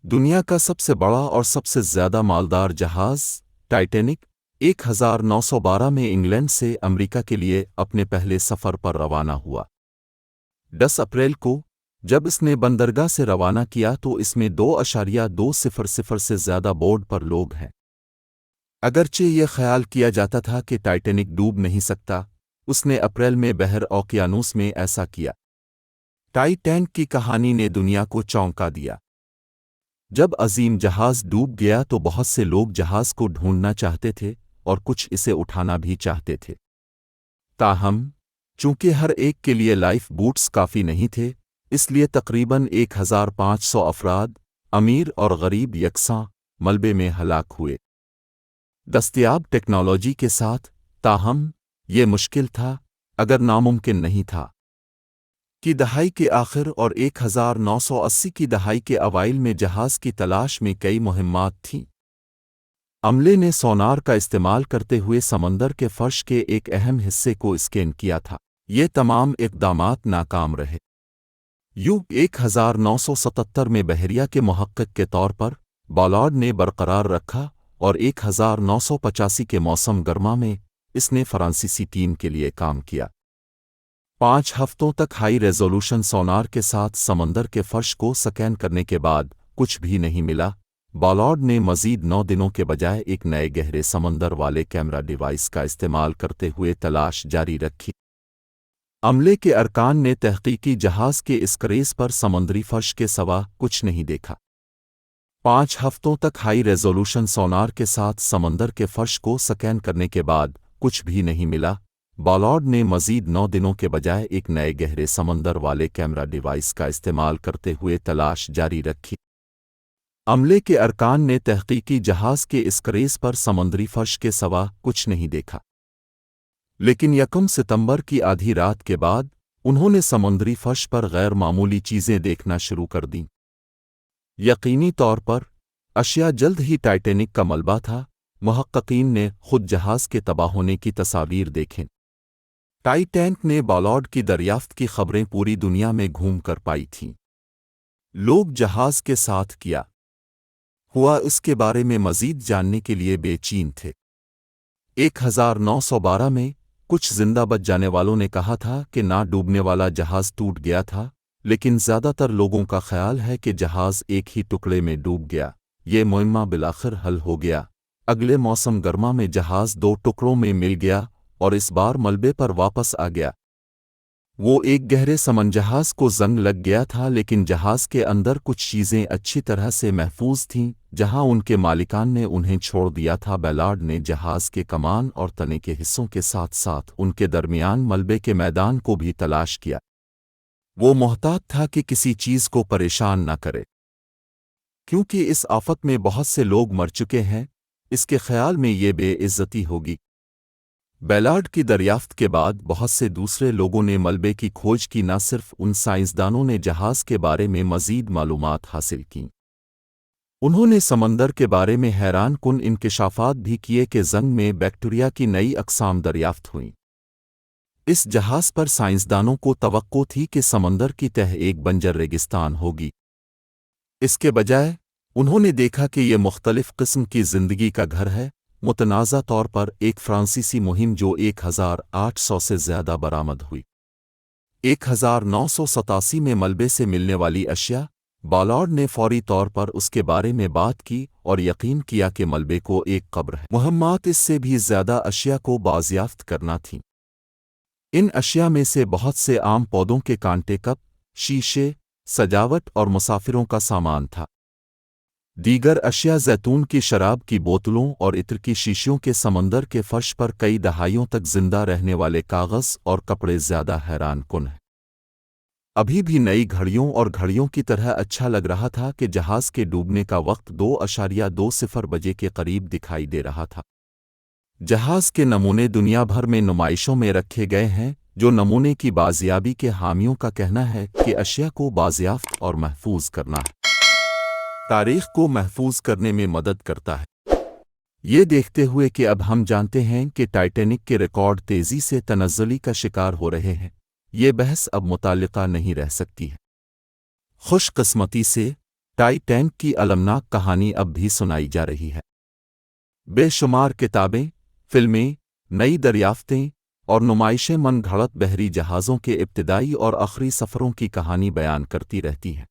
دنیا کا سب سے بڑا اور سب سے زیادہ مالدار جہاز ٹائٹینک 1912 میں انگلینڈ سے امریکہ کے لیے اپنے پہلے سفر پر روانہ ہوا۔ 10 اپریل کو جب اس نے بندرگاہ سے روانہ کیا تو اس میں 2.20 سے زیادہ بورڈ پر لوگ ہیں۔ اگرچہ یہ خیال کیا جاتا تھا کہ ٹائٹینک ڈوب نہیں سکتا، اس نے اپریل میں بحر اوقیانوس میں ایسا کیا۔ ٹائٹینک کی کہانی نے دنیا کو چونکا دیا۔ جب عظیم جہاز ڈوب گیا تو بہت سے لوگ جہاز کو ڈھونڈنا چاہتے تھے اور کچھ اسے اٹھانا بھی چاہتے تھے۔ تاہم چونکہ ہر ایک کے لیے لائف بوٹس کافی نہیں تھے، اس لیے تقریباً 1500 افراد امیر اور غریب یکساں ملبے میں ہلاک ہوئے۔ دستیاب ٹیکنالوجی کے ساتھ، تاہم یہ مشکل تھا، اگر ناممکن نہیں تھا۔ کی دہائی کے آخر اور 1980 کی دہائی کے اوائل میں جہاز کی تلاش میں کئی مہمات تھیں۔ عملے نے سونار کا استعمال کرتے ہوئے سمندر کے فرش کے ایک اہم حصے کو اسکین کیا تھا۔ یہ تمام اقدامات ناکام رہے۔ 1977 میں بحریہ کے محقق کے طور پر بالارڈ نے برقرار رکھا اور 1985 کے موسم گرما میں اس نے فرانسیسی ٹیم کے لیے کام کیا۔ 5 ہفتوں تک ہائی ریزولوشن سونار کے ساتھ سمندر کے فرش کو سکین کرنے کے بعد کچھ بھی نہیں ملا۔ بالارڈ نے مزید 9 دنوں کے بجائے ایک نئے گہرے سمندر والے کیمرہ ڈیوائس کا استعمال کرتے ہوئے تلاش جاری رکھی۔ عملے کے ارکان نے تحقیقی جہاز کے اسکریز پر سمندری فرش کے سوا کچھ نہیں دیکھا۔ 5 ہفتوں تک ہائی ریزولوشن سونار کے ساتھ سمندر کے فرش کو سکین کرنے کے بعد کچھ بھی نہیں ملا۔ بالارڈ نے مزید 9 دنوں کے بجائے ایک نئے گہرے سمندر والے کیمرہ ڈیوائس کا استعمال کرتے ہوئے تلاش جاری رکھی۔ عملے کے ارکان نے تحقیقی جہاز کے اسکریز پر سمندری فرش کے سوا کچھ نہیں دیکھا، لیکن 1 ستمبر کی آدھی رات کے بعد انہوں نے سمندری فرش پر غیر معمولی چیزیں دیکھنا شروع کر دیں۔ یقینی طور پر اشیاء جلد ہی ٹائٹینک کا ملبہ تھا۔ محققین نے خود جہاز کے تباہ ہونے کی تصاویر دیکھیں۔ ٹائٹینک نے بالارڈ کی دریافت کی خبریں پوری دنیا میں گھوم کر پائی تھیں۔ لوگ جہاز کے ساتھ کیا ہوا اس کے بارے میں مزید جاننے کے لیے بے چین تھے۔ 1912 میں کچھ زندہ بچ جانے والوں نے کہا تھا کہ نہ ڈوبنے والا جہاز ٹوٹ گیا تھا، لیکن زیادہ تر لوگوں کا خیال ہے کہ جہاز ایک ہی ٹکڑے میں ڈوب گیا۔ یہ معمہ بالآخر حل ہو گیا۔ اگلے موسم گرما میں جہاز 2 ٹکڑوں میں مل گیا اور اس بار ملبے پر واپس آ گیا۔ وہ ایک گہرے سمن جہاز کو زنگ لگ گیا تھا، لیکن جہاز کے اندر کچھ چیزیں اچھی طرح سے محفوظ تھیں جہاں ان کے مالکان نے انہیں چھوڑ دیا تھا۔ بالارڈ نے جہاز کے کمان اور تنے کے حصوں کے ساتھ ساتھ ان کے درمیان ملبے کے میدان کو بھی تلاش کیا۔ وہ محتاط تھا کہ کسی چیز کو پریشان نہ کرے، کیونکہ اس آفت میں بہت سے لوگ مر چکے ہیں، اس کے خیال میں یہ بے عزتی ہوگی۔ بالارڈ کی دریافت کے بعد بہت سے دوسرے لوگوں نے ملبے کی کھوج کی۔ نہ صرف ان سائنسدانوں نے جہاز کے بارے میں مزید معلومات حاصل کیں، انہوں نے سمندر کے بارے میں حیران کن انکشافات بھی کیے کہ زنگ میں بیکٹیریا کی نئی اقسام دریافت ہوئیں۔ اس جہاز پر سائنسدانوں کو توقع تھی کہ سمندر کی تہہ ایک بنجر ریگستان ہوگی۔ اس کے بجائے انہوں نے دیکھا کہ یہ مختلف قسم کی زندگی کا گھر ہے۔ متنازع طور پر ایک فرانسیسی مہم جو 1800 سے زیادہ برآمد ہوئی۔ 1987 میں ملبے سے ملنے والی اشیاء، بالارڈ نے فوری طور پر اس کے بارے میں بات کی اور یقین کیا کہ ملبے کو ایک قبر ہے۔ مہمات اس سے بھی زیادہ اشیاء کو بازیافت کرنا تھیں۔ ان اشیاء میں سے بہت سے عام پودوں کے کانٹے، کپ، شیشے، سجاوٹ اور مسافروں کا سامان تھا۔ دیگر اشیاء زیتون کی شراب کی بوتلوں اور عطر کی شیشیوں کے سمندر کے فرش پر کئی دہائیوں تک زندہ رہنے والے کاغذ اور کپڑے زیادہ حیران کن ہیں۔ ابھی بھی نئی گھڑیوں اور گھڑیوں کی طرح اچھا لگ رہا تھا کہ جہاز کے ڈوبنے کا وقت 2:20 بجے کے قریب دکھائی دے رہا تھا۔ جہاز کے نمونے دنیا بھر میں نمائشوں میں رکھے گئے ہیں، جو نمونے کی بازیابی کے حامیوں کا کہنا ہے کہ اشیاء کو بازیافت اور محفوظ کرنا ہے تاریخ کو محفوظ کرنے میں مدد کرتا ہے۔ یہ دیکھتے ہوئے کہ اب ہم جانتے ہیں کہ ٹائٹینک کے ریکارڈ تیزی سے تنزلی کا شکار ہو رہے ہیں، یہ بحث اب متعلقہ نہیں رہ سکتی ہے۔ خوش قسمتی سے ٹائٹینک کی المناک کہانی اب بھی سنائی جا رہی ہے۔ بے شمار کتابیں، فلمیں، نئی دریافتیں اور نمائشیں من گھڑت بحری جہازوں کے ابتدائی اور آخری سفروں کی کہانی بیان کرتی رہتی ہیں۔